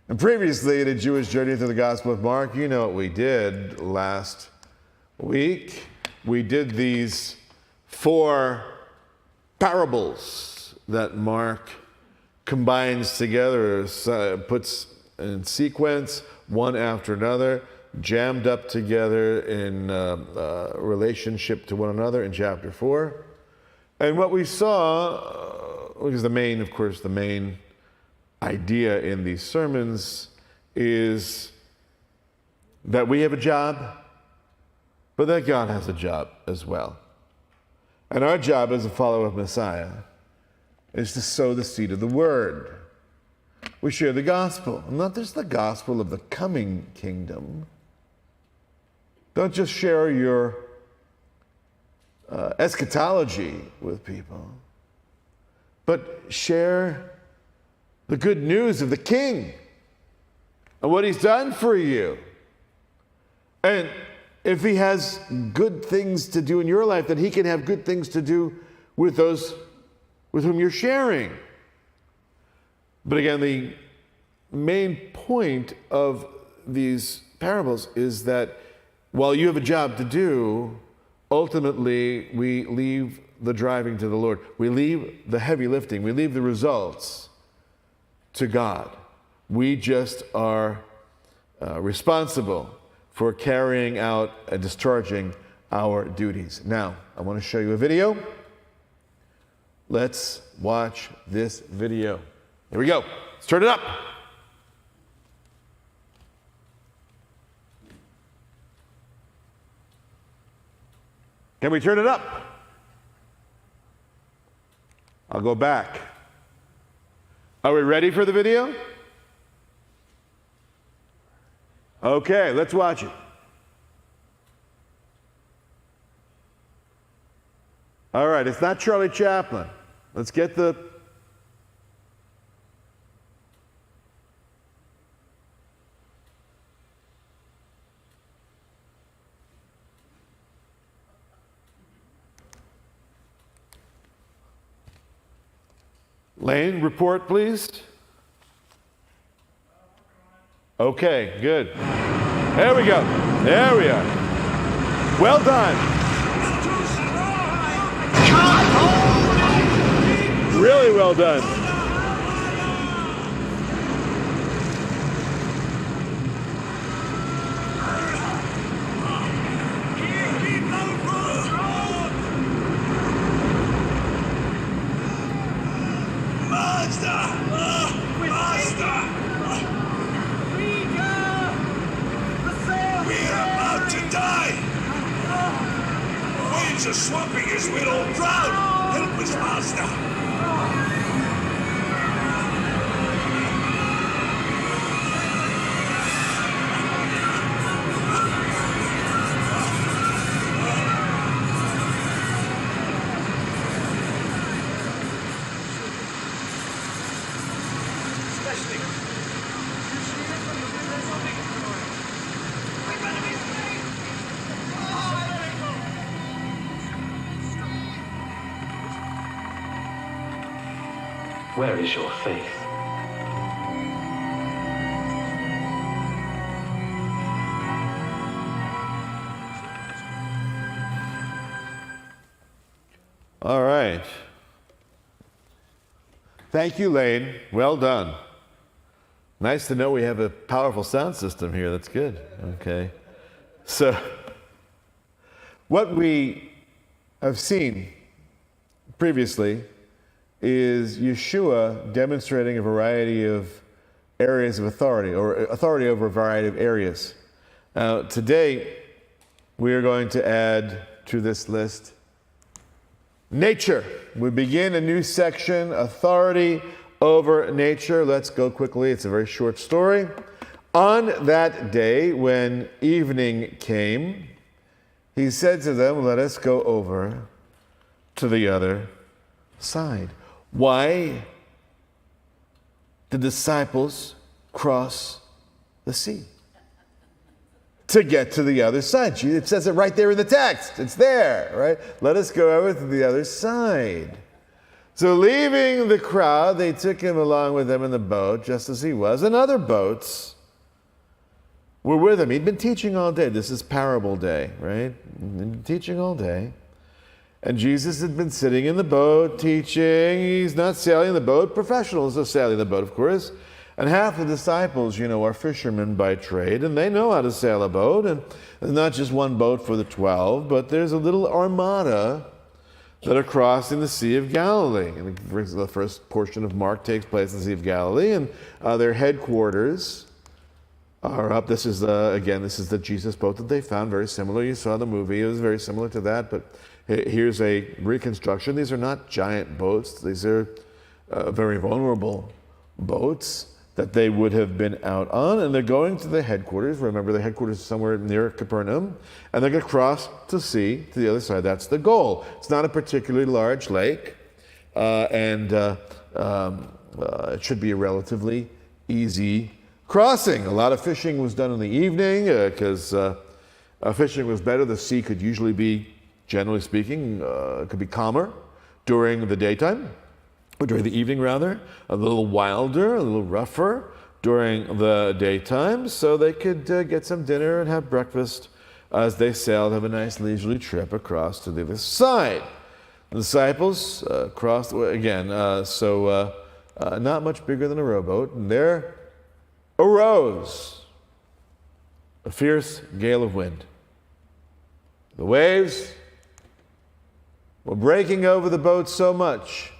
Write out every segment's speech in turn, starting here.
And previously in a Jewish journey through the Gospel of Mark, you know what we did last week. We did these 4 parables that Mark combines together, puts in sequence, one after another, jammed up together in relationship to one another in chapter 4. And what we saw, because the main idea in these sermons is that we have a job, but that God has a job as well. And our job as a follower of Messiah is to sow the seed of the word. We share the gospel, not just the gospel of the coming kingdom. Don't just share your eschatology with people, but share the good news of the King and what he's done for you. And if he has good things to do in your life, then he can have good things to do with those with whom you're sharing. But again, the main point of these parables is that while you have a job to do, ultimately we leave the driving to the Lord. We leave the heavy lifting. We leave the results to God. We just are responsible for carrying out and discharging our duties. Now, I want to show you a video. Let's watch this video. Here we go. Let's turn it up. Can we turn it up? I'll go back. Are we ready for the video? Okay, let's watch it. All right, it's not Charlie Chaplin. Let's get the... Lane, report, please. Okay, good. There we go. There we are. Well done. Really well done. Are swamping us, we'll all drown. Help us, Master. Where is your faith? All right. Thank you, Lane. Well done. Nice to know we have a powerful sound system here. That's good. Okay. So, what we have seen previously is Yeshua demonstrating a variety of areas of authority, or authority over a variety of areas. Now, today, we are going to add to this list nature. We begin a new section, authority over nature. Let's go quickly. It's a very short story. On that day, when evening came, he said to them, "Let us go over to the other side." Why the disciples cross the sea? To get to the other side. It says it right there in the text. It's there, right? Let us go over to the other side. So leaving the crowd, they took him along with them in the boat, just as he was, and other boats were with him. He'd been teaching all day. This is parable day, right? He'd been teaching all day. And Jesus had been sitting in the boat teaching. He's not sailing the boat. Professionals are sailing the boat, of course. And half the disciples, are fishermen by trade, and they know how to sail a boat. And there's not just one boat for the 12, but there's a little armada that are crossing the Sea of Galilee. And the first portion of Mark takes place in the Sea of Galilee, and their headquarters are up. This is the Jesus boat that they found, very similar. You saw the movie. It was very similar to that, but here's a reconstruction. These are not giant boats. These are very vulnerable boats that they would have been out on, and they're going to the headquarters. Remember, the headquarters is somewhere near Capernaum, and they're going to cross the sea to the other side. That's the goal. It's not a particularly large lake, and it should be a relatively easy crossing. A lot of fishing was done in the evening because fishing was better. The sea could usually be, generally speaking, it could be calmer during the daytime. Or during the evening, rather, a little wilder, a little rougher during the daytime, so they could get some dinner and have breakfast as they sailed, have a nice leisurely trip across to the other side. The disciples crossed, again, not much bigger than a rowboat, and there arose a fierce gale of wind. The waves were breaking over the boat so much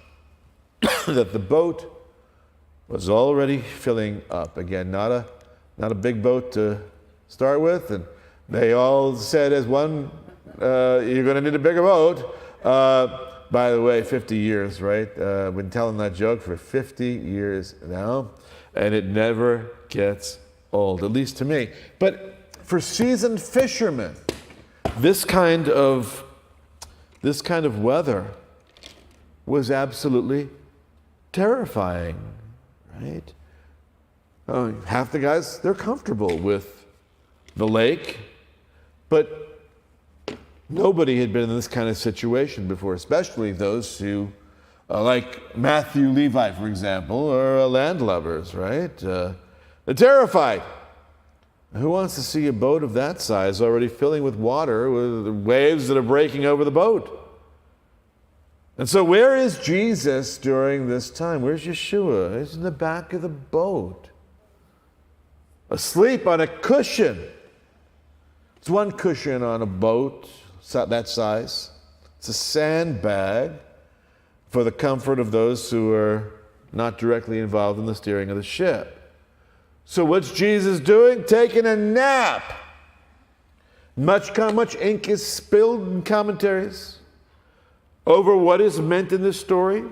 that the boat was already filling up. Again, not a big boat to start with, and they all said as one, you're going to need a bigger boat. By the way, 50 years, right? Been telling that joke for 50 years now, and it never gets old, at least to me. But for seasoned fishermen, this kind of weather was absolutely terrifying, right? Half the guys, they're comfortable with the lake, but nobody had been in this kind of situation before, especially those who, like Matthew Levi, for example, are landlubbers, right? They're terrified. Who wants to see a boat of that size already filling with water, with waves that are breaking over the boat? And so where is Jesus during this time? Where's Yeshua? He's in the back of the boat, asleep on a cushion. It's one cushion on a boat that size. It's a sandbag for the comfort of those who are not directly involved in the steering of the ship. So what's Jesus doing? Taking a nap. Much ink is spilled in commentaries over what is meant in this story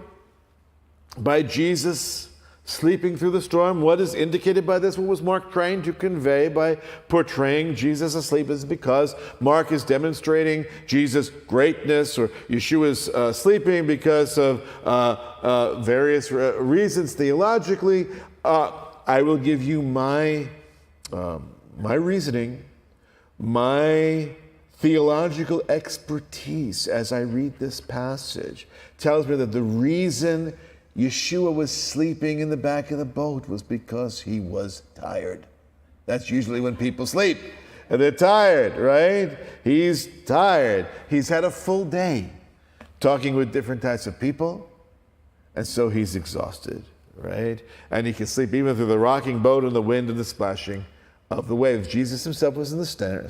by Jesus sleeping through the storm. What is indicated by this? What was Mark trying to convey by portraying Jesus asleep? Is because Mark is demonstrating Jesus' greatness, or Yeshua's sleeping because of various reasons theologically. I will give you my reasoning, my theological expertise as I read this passage tells me that the reason Yeshua was sleeping in the back of the boat was because he was tired. That's usually when people sleep, and they're tired, right? He's tired. He's had a full day talking with different types of people, and so he's exhausted, right? And he can sleep even through the rocking boat and the wind and the splashing of the waves. Jesus himself was in the stern,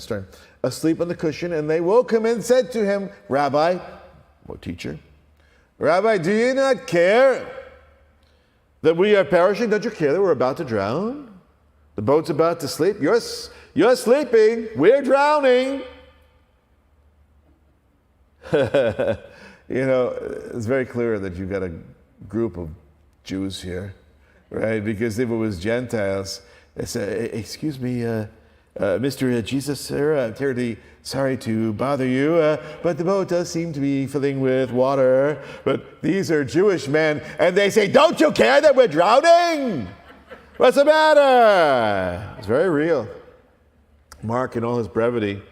asleep on the cushion, and they woke him and said to him, Rabbi, or teacher, Rabbi, do you not care that we are perishing? Don't you care that we're about to drown? The boat's about to sleep. You're sleeping. We're drowning. It's very clear that you've got a group of Jews here, right? Because if it was Gentiles, they say, excuse me, Mr. Jesus, sir, I'm terribly sorry to bother you, but the boat does seem to be filling with water. But these are Jewish men, and they say, don't you care that we're drowning? What's the matter? It's very real. Mark, in all his brevity,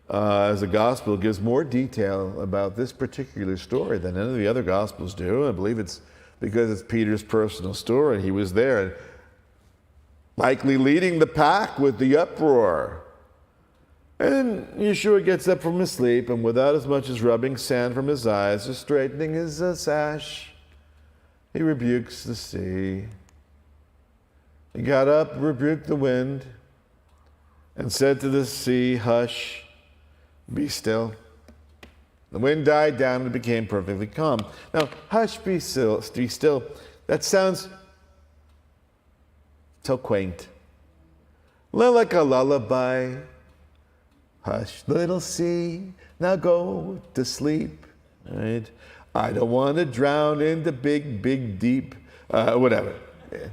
as a gospel gives more detail about this particular story than any of the other gospels do. I believe it's because it's Peter's personal story. He was there, likely leading the pack with the uproar. And Yeshua gets up from his sleep, and without as much as rubbing sand from his eyes or straightening his sash, he rebukes the sea. He got up, rebuked the wind, and said to the sea, "Hush, be still." The wind died down and became perfectly calm. Now, hush, be still, that sounds so quaint. Like a lullaby. Hush, little sea, now go to sleep. Right? I don't want to drown in the big, big deep. Whatever. Yeah.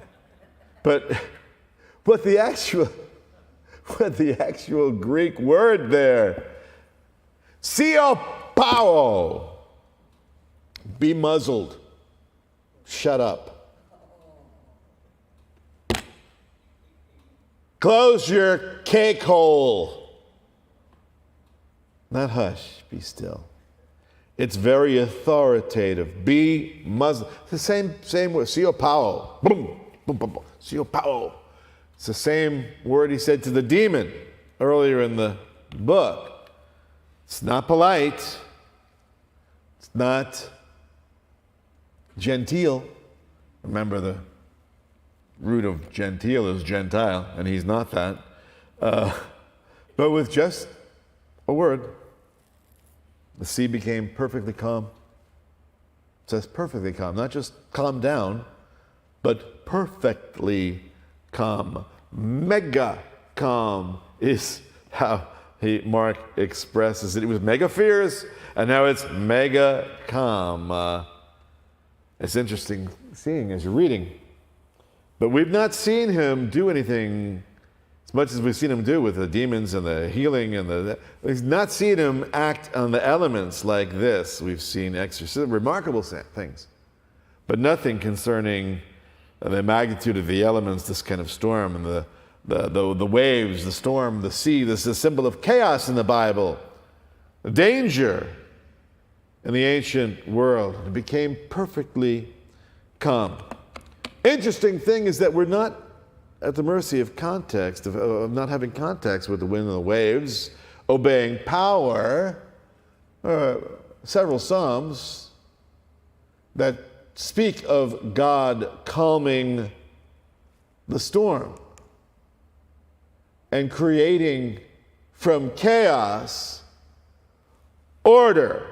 But what the actual Greek word there, Siopao, be muzzled, shut up. Close your cake hole. Not hush, be still. It's very authoritative. Be muzzled. It's the same word, Siopao. Boom, boom, boom, boom. Siopao. It's the same word he said to the demon earlier in the book. It's not polite. It's not genteel. Remember, the root of genteel is Gentile, and he's not that. But with just a word, the sea became perfectly calm. It says perfectly calm, not just calm down, but perfectly calm. Mega calm is how Mark expresses it. It was mega fierce, and now it's mega calm. It's interesting seeing as you're reading. But we've not seen him do anything as much as we've seen him do with the demons and the healing and we've not seen him act on the elements like this. We've seen exorcism, remarkable things, but nothing concerning the magnitude of the elements, this kind of storm, and the waves, the storm, the sea. This is a symbol of chaos in the Bible, the danger in the ancient world. It became perfectly calm. Interesting thing is that we're not at the mercy of context, of not having context with the wind and the waves, obeying power. Several Psalms that speak of God calming the storm and creating from chaos order.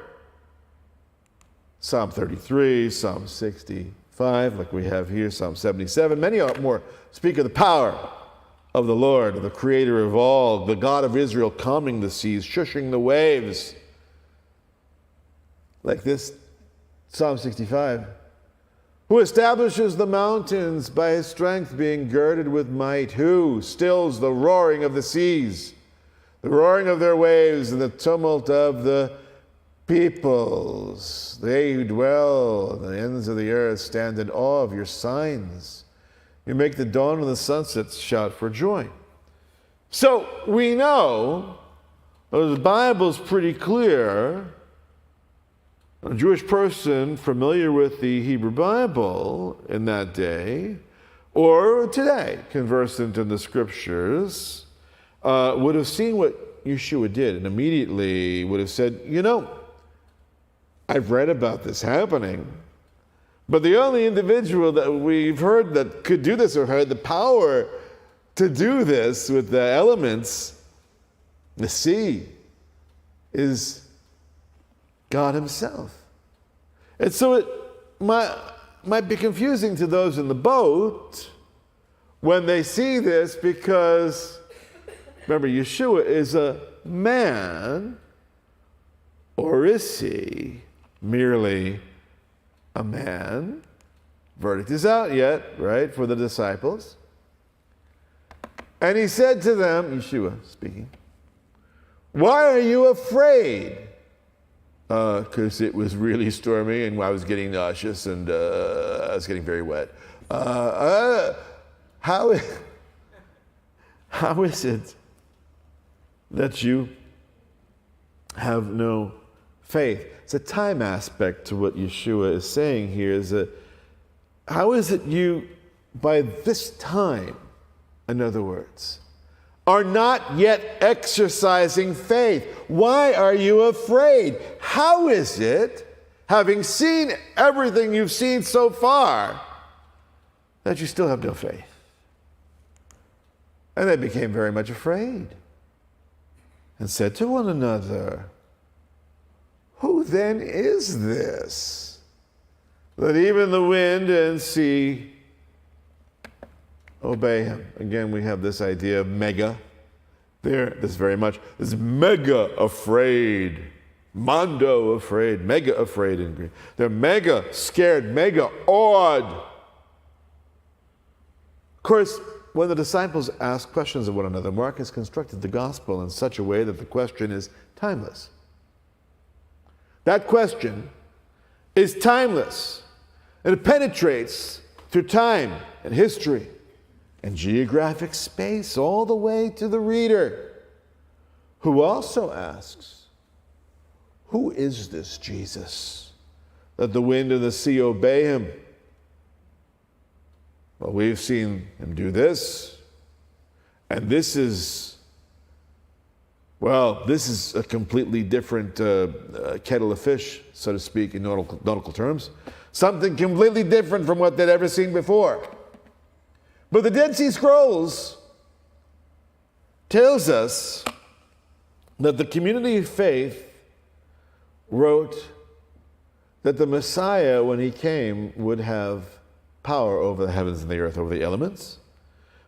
Psalm 33, Psalm 65, like we have here, Psalm 77. Many more speak of the power of the Lord, the creator of all, the God of Israel calming the seas, shushing the waves. Like this, Psalm 65. Who establishes the mountains by his strength being girded with might? Who stills the roaring of the seas, the roaring of their waves, and the tumult of the peoples? They who dwell at the ends of the earth stand in awe of your signs. You make the dawn and the sunsets shout for joy. So we know, the Bible's pretty clear. A Jewish person familiar with the Hebrew Bible in that day, or today, conversant in the Scriptures, would have seen what Yeshua did and immediately would have said, I've read about this happening, but the only individual that we've heard that could do this or had the power to do this with the elements, the sea, is God himself. And so it might be confusing to those in the boat when they see this, because remember, Yeshua is a man, or is he merely a man? Verdict is out yet, right, for the disciples. And he said to them, Yeshua speaking, "Why are you afraid?" Because it was really stormy and I was getting nauseous and I was getting very wet. How is it that you have no faith. It's a time aspect to what Yeshua is saying here, is that how is it you, by this time, in other words, are not yet exercising faith? Why are you afraid? How is it, having seen everything you've seen so far, that you still have no faith? And they became very much afraid and said to one another, "Who then is this, that even the wind and sea obey him?" Again, we have this idea of mega there. This mega afraid, mondo afraid, mega afraid in Greek. They're mega scared, mega awed. Of course, when the disciples ask questions of one another, Mark has constructed the gospel in such a way that the question is timeless. That question is timeless, and it penetrates through time and history and geographic space all the way to the reader, who also asks, "Who is this Jesus, that the wind and the sea obey him?" Well, we've seen him do this, and this is a completely different kettle of fish, so to speak, in nautical terms. Something completely different from what they'd ever seen before. But the Dead Sea Scrolls tells us that the community of faith wrote that the Messiah, when he came, would have power over the heavens and the earth, over the elements.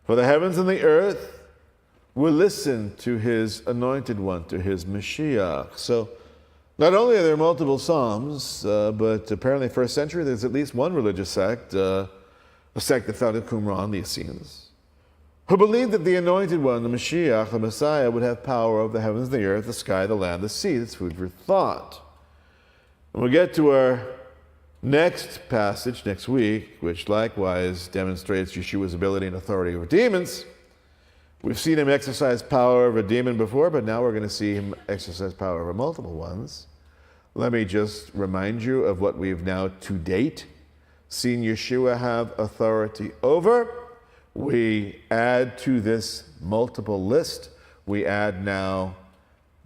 For the heavens and the earth will listen to his anointed one, to his Mashiach. So not only are there multiple Psalms, but apparently first century there's at least one religious sect, a sect that founded Qumran, the Essenes, who believed that the anointed one, the Mashiach, the Messiah, would have power over the heavens, the earth, the sky, the land, the sea. That's food for thought. And we'll get to our next passage next week, which likewise demonstrates Yeshua's ability and authority over demons. We've seen him exercise power over a demon before, but now we're going to see him exercise power over multiple ones. Let me just remind you of what we've now to date seen Yeshua have authority over. We add to this multiple list, we add now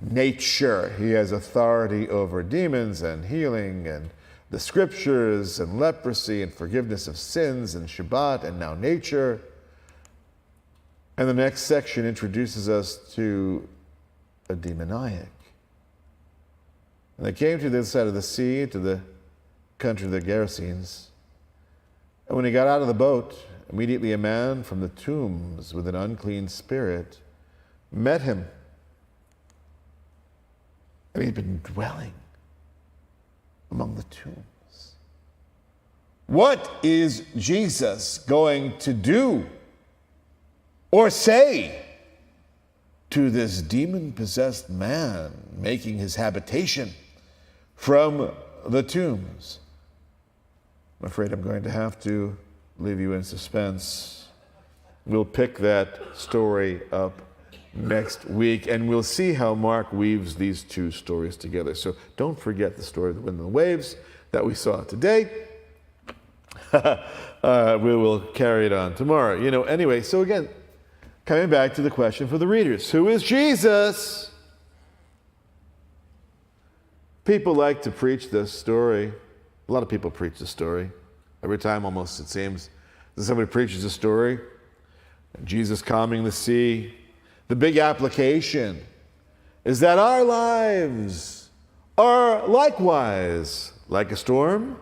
nature. He has authority over demons and healing and the scriptures and leprosy and forgiveness of sins and Shabbat and now nature. And the next section introduces us to a demoniac. And they came to this side of the sea, to the country of the Gerasenes. And when he got out of the boat, immediately a man from the tombs with an unclean spirit met him. And he'd been dwelling among the tombs. What is Jesus going to do or say to this demon-possessed man making his habitation from the tombs? I'm afraid I'm going to have to leave you in suspense. We'll pick that story up next week, and we'll see how Mark weaves these two stories together. So don't forget the story of the wind and the waves that we saw today. We will carry it on tomorrow. Anyway, so again, coming back to the question for the readers, who is Jesus? People like to preach this story. A lot of people preach the story. Every time almost it seems that somebody preaches a story. Jesus calming the sea. The big application is that our lives are likewise like a storm.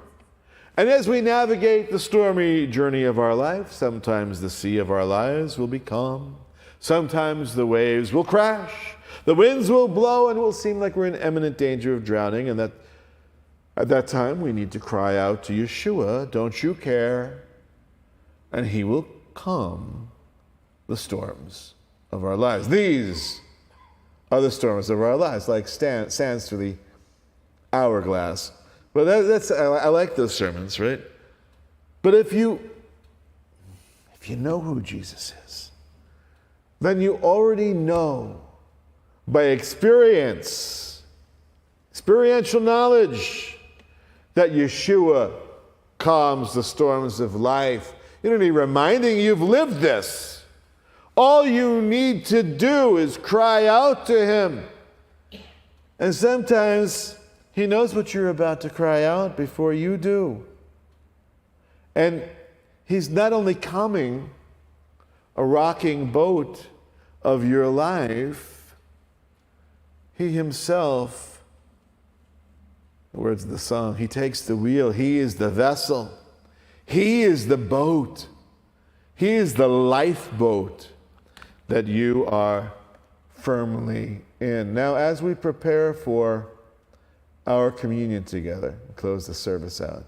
And as we navigate the stormy journey of our life, sometimes the sea of our lives will be calm. Sometimes the waves will crash. The winds will blow and it will seem like we're in imminent danger of drowning. And that at that time we need to cry out to Yeshua, "Don't you care?" And he will calm the storms of our lives. These are the storms of our lives, like sands through the hourglass. But I like those sermons, right? But if you know who Jesus is, then you already know by experience Experiential knowledge that Yeshua calms the storms of life. You don't need reminding, you've lived this. All you need to do is cry out to him. And sometimes he knows what you're about to cry out before you do. And he's not only calming a rocking boat of your life, he himself, the words of the song, he takes the wheel. He is the vessel. He is the boat. He is the lifeboat that you are firmly in. Now, as we prepare for our communion together, close the service out.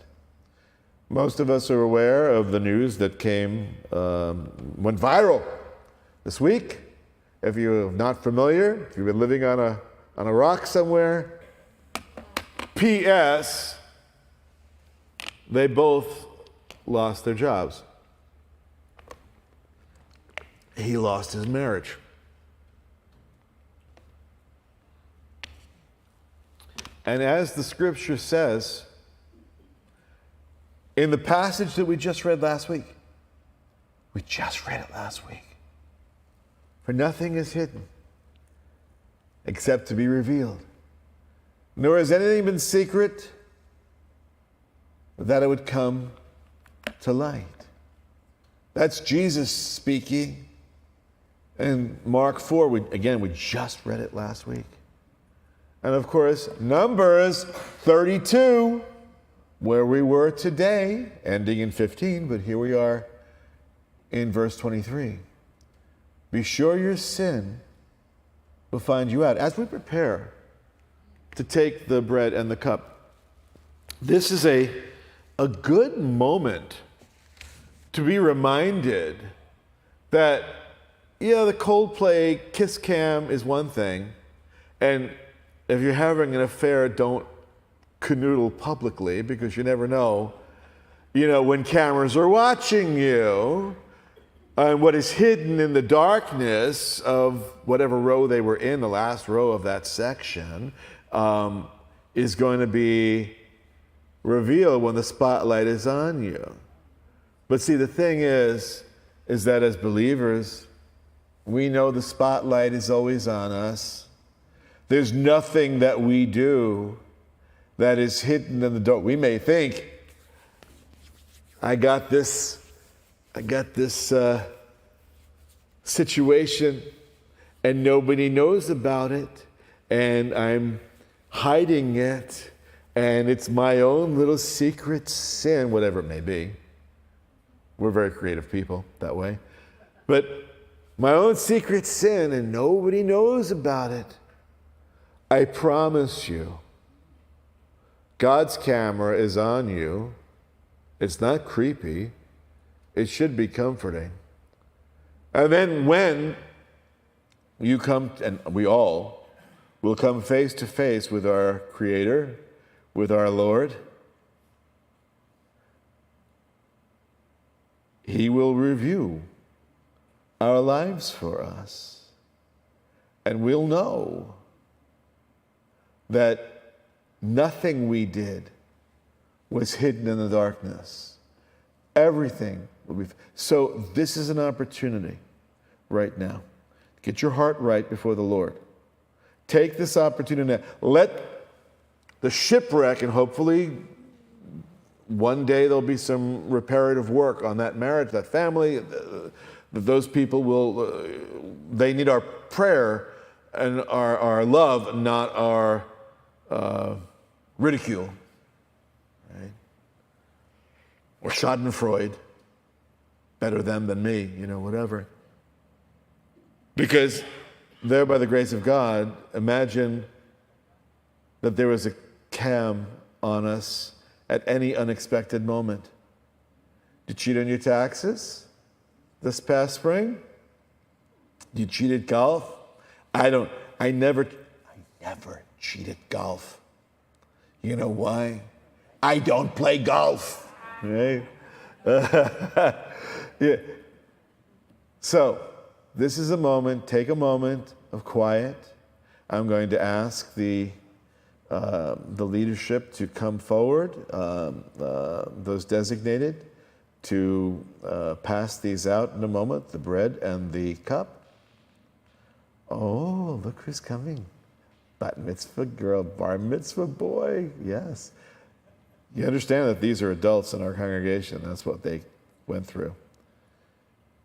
Most of us are aware of the news that went viral this week. If you're not familiar, if you've been living on a rock somewhere, P.S., they both lost their jobs. He lost his marriage. And as the scripture says, in the passage that we just read last week, for nothing is hidden except to be revealed, nor has anything been secret that it would come to light. That's Jesus speaking. In Mark 4, we just read it last week. And of course, Numbers 32, where we were today, ending in 15, but here we are in verse 23. Be sure your sin will find you out. As we prepare to take the bread and the cup, this is a good moment to be reminded that, the Coldplay kiss cam is one thing, and if you're having an affair, don't canoodle publicly, because you never know, when cameras are watching you, and what is hidden in the darkness of whatever row they were in, the last row of that section, is going to be revealed when the spotlight is on you. But see, the thing is that as believers, we know the spotlight is always on us. There's nothing that we do that is hidden in the dark. We may think, I got this situation and nobody knows about it, and I'm hiding it, and it's my own little secret sin, whatever it may be. We're very creative people that way. But my own secret sin, and nobody knows about it. I promise you, God's camera is on you. It's not creepy. It should be comforting. And then when you come, and we all will come face to face with our Creator, with our Lord, He will review our lives for us. And we'll know that nothing we did was hidden in the darkness. Everything will be. So this is an opportunity right now. Get your heart right before the Lord. Take this opportunity now. Let the shipwreck, and hopefully one day there'll be some reparative work on that marriage, that family. Those people will, they need our prayer and our love, not our ridicule, right? Or Schadenfreude, better them than me, whatever. Because there, by the grace of God, imagine that there was a cam on us at any unexpected moment. You cheat on your taxes this past spring? You cheated golf? I never cheated golf. You know why? I don't play golf. Right? Yeah. So, this is a moment, take a moment of quiet. I'm going to ask the the leadership to come forward, those designated, to pass these out in a moment, the bread and the cup. Oh, look who's coming. Bat mitzvah girl, bar mitzvah boy, yes. You understand that these are adults in our congregation. That's what they went through.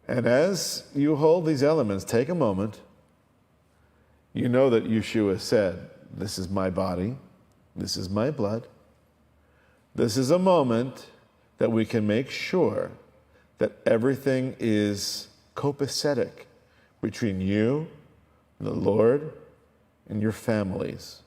And as you hold these elements, take a moment. You know that Yeshua said, this is my body, this is my blood. This is a moment that we can make sure that everything is copacetic between you, the Lord, and your families.